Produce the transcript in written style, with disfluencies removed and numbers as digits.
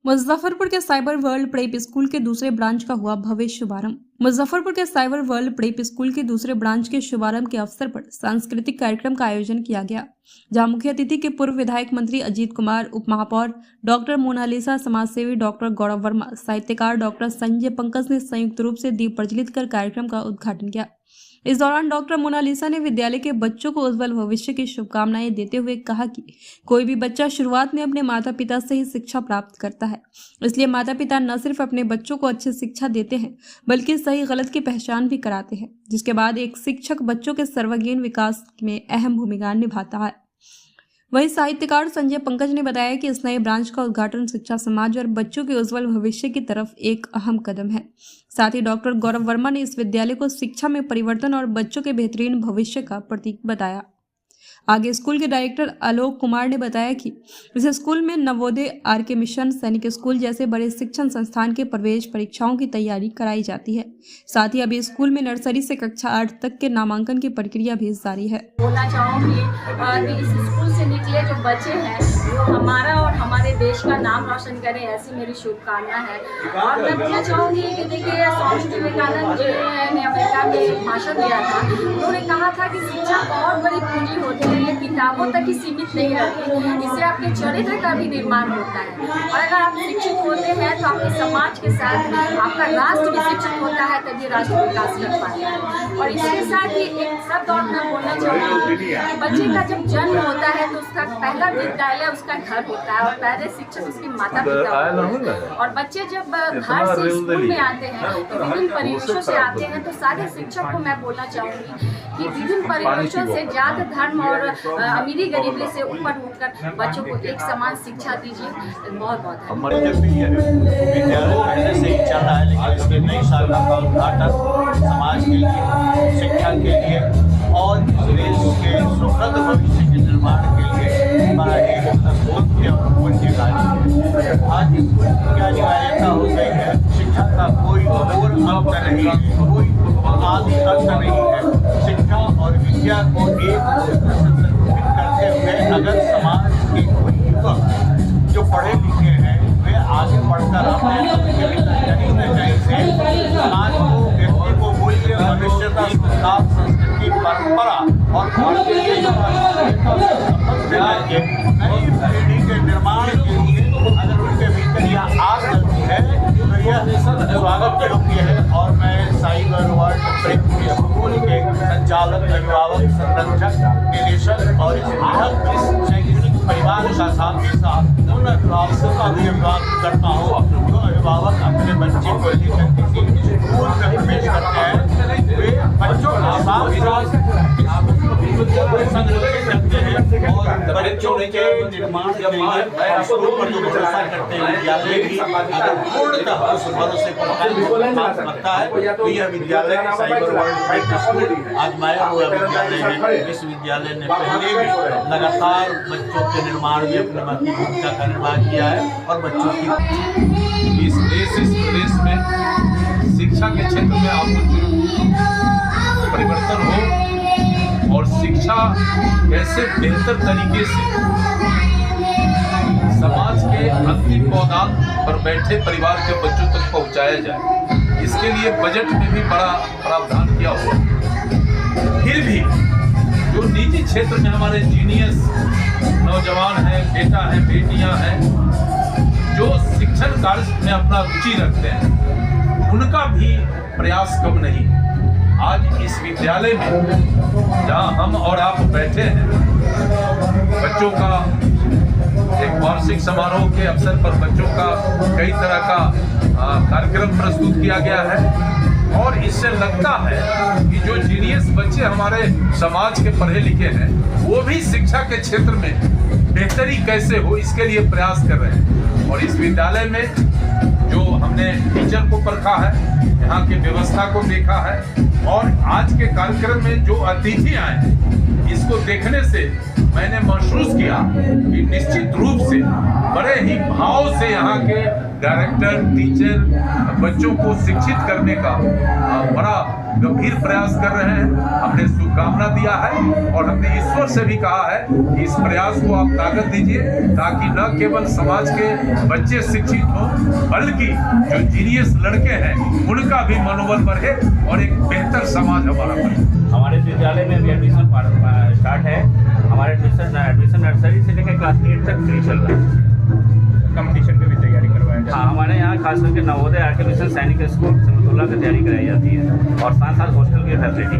मुजफ्फरपुर के cyber world prep school के दूसरे ब्रांच का हुआ भव्य शुभारंभ। मुजफ्फरपुर के साइबर वर्ल्ड प्रेप स्कूल के दूसरे ब्रांच के शुभारंभ के अवसर पर सांस्कृतिक कार्यक्रम का आयोजन किया गया, जहां मुख्य अतिथि के पूर्व विधायक मंत्री अजीत कुमार, उप महापौर डॉक्टर मोनालिसा, समाजसेवी डॉक्टर गौरव वर्मा, साहित्यकार डॉक्टर संजय पंकज ने संयुक्त रूप से दीप प्रज्वलित कर कार्यक्रम का उद्घाटन किया। इस दौरान डॉक्टर मोनालिसा ने विद्यालय के बच्चों को उज्जवल भविष्य की शुभकामनाएं देते हुए कहा कि कोई भी बच्चा शुरुआत में अपने माता पिता से ही शिक्षा प्राप्त करता है, इसलिए माता पिता न सिर्फ अपने बच्चों को अच्छी शिक्षा देते हैं बल्कि सही गलत की पहचान भी कराते हैं, जिसके बाद एक शिक्षक बच्चों के सर्वांगीण विकास में अहम भूमिका निभाता है। वहीं साहित्यकार संजय पंकज ने बताया कि इस नए ब्रांच का उद्घाटन शिक्षा समाज और बच्चों के उज्जवल भविष्य की तरफ एक अहम कदम है। साथ ही डॉक्टर गौरव वर्मा ने इस विद्यालय को शिक्षा में परिवर्तन और बच्चों के बेहतरीन भविष्य का प्रतीक बताया। आगे स्कूल के डायरेक्टर आलोक कुमार ने बताया कि इस स्कूल में नवोदय, आरके मिशन, सैनिक स्कूल जैसे बड़े शिक्षण संस्थान के प्रवेश परीक्षाओं की तैयारी कराई जाती है। साथ ही अभी स्कूल में नर्सरी से कक्षा 8 तक के नामांकन की प्रक्रिया भी जारी है। बोलना चाहूँगी कि इस स्कूल से निकले जो बच्चे हैं वो हमारा और हमारे देश का नाम रोशन करें, ऐसी मेरी शुभकामना है। और मैं बोलना चाहूँगी कि देखिए, स्वामी विवेकानंद जी ने अमेरिका में एक भाषण दिया था। उन्होंने कहा था कि शिक्षा बहुत बड़ी पूंजी होती है, ये किताबों तक ही सीमित नहीं रहती, इससे आपके चरित्र का भी निर्माण होता है। और अगर आप शिक्षित होते हैं तो आपके समाज के साथ आपका राष्ट्र भी शिक्षित होता है, तभी राष्ट्र विकास कर पाता है। और इसके साथ ही एक शब्द और मैं बोलना चाहूँगी कि बच्चे का जब जन्म होता है तो उसका पहला विद्यालय उसका घर होता है और पहले शिक्षक उसके माता पिता होते हैं। और बच्चे जब घर से स्कूल में आते हैं तो विभिन्न परिवेशों से आते हैं, तो सारे शिक्षक को मैं बोलना चाहूँगी कि विभिन्न परिवेशों से जात, धर्म और अमीरी गरीबी से ऊपर उठकर बच्चों को एक समान शिक्षा दीजिए। बहुत बहुत विद्यालय पहले से ही चल रहा है, लेकिन इसके नई शाखा का उद्घाटन समाज के लिए, शिक्षा के लिए और देश के सुखद भविष्य के निर्माण के लिए बड़ा एक अद्भुत और पूज्य कार्य है। आज स्कूल की क्या अनिवार्यता हो गई है, शिक्षा का कोई और अंत नहीं है, कोई आदि अंत नहीं है। शिक्षा और विद्या को एक करते हुए अगर समाज के कोई युवक जो पढ़े लिखे हैं वे आगे बढ़कर कहीं न कहीं से समाज को, व्यक्ति को मूल्य, मनुष्यता, संस्कार, संस्कृति, परंपरा और भारतीय नई पीढ़ी के निर्माण के लिए अगर उनके भीतर यह आग लगती है तो यह स्वागत योग्य है। और मैं साइबर वर्ल्ड प्रेप स्कूल के संचालक, अभिभावक, संरक्षक, निदेशक और इस बृहद शैक्षणिक परिवार का साथ ही साथ उन अभिभावकों का भी अभिवादन करता हूँ जो अभिभावक अपने बच्चे को लेकर किसी स्कूल में प्रवेश करते हैं। वे बच्चों के साथ संरक्षित करते हैं और बच्चों के निर्माण के लिए स्कूल पर जो भरोसा करते हैं, विद्यालय भी अगर पूर्णतः उस भरोसे पर रखता है तो यह विद्यालय साइबर वर्ल्ड प्रेप स्कूल आजमाया हुआ विद्यालय है। इस विद्यालय ने पहले भी लगातार बच्चों के निर्माण में अपनी महत्वपूर्ण भूमिका का निर्माण किया है और बच्चों की इस प्रदेश में शिक्षा के क्षेत्र में आमूल परिवर्तन हो और शिक्षा कैसे बेहतर तरीके से समाज के अंतिम पौधान पर बैठे परिवार के बच्चों तक पहुंचाया जाए, इसके लिए बजट में भी बड़ा प्रावधान किया हुआ। फिर भी जो निजी क्षेत्र में हमारे जीनियस नौजवान हैं, बेटा हैं, बेटियां हैं, जो शिक्षण कार्य में अपना रुचि रखते हैं, उनका भी प्रयास कम नहीं। आज इस विद्यालय में जहां हम और आप बैठे हैं, बच्चों का एक वार्षिक समारोह के अवसर पर बच्चों का कई तरह का कार्यक्रम प्रस्तुत किया गया है। और इससे लगता है कि जो जीनियस बच्चे हमारे समाज के पढ़े लिखे हैं वो भी शिक्षा के क्षेत्र में बेहतरी कैसे हो इसके लिए प्रयास कर रहे हैं। और इस विद्यालय में जो हमने टीचर को परखा है, यहाँ की व्यवस्था को देखा है और आज के कार्यक्रम में जो अतिथि आए, इसको देखने से मैंने महसूस किया कि निश्चित रूप से बड़े ही भाव से यहाँ के डायरेक्टर, टीचर बच्चों को शिक्षित करने का बड़ा गंभीर प्रयास कर रहे हैं। हमने शुभकामना दिया है और हमने ईश्वर से भी कहा है कि इस प्रयास को आप ताकत दीजिए, ताकि न केवल समाज के बच्चे शिक्षित हों, बल्कि जो जीनियस लड़के हैं उनका भी मनोबल बढ़े और एक बेहतर समाज हमारा बने। हमारे विद्यालय में अभी एडमिशन स्टार्ट है। हमारे एडमिशन नर्सरी से लेकर क्लास 8 तक फ्री चल रहा है। कंपटीशन की भी तैयारी करवाया जाए। हाँ, हमारे यहाँ खास करके नवोदय आर्टिफिशियल सैनिक स्कूल समतुल्ला की तैयारी कराई जाती है और साथ साथ हॉस्टल की फैसिलिटी।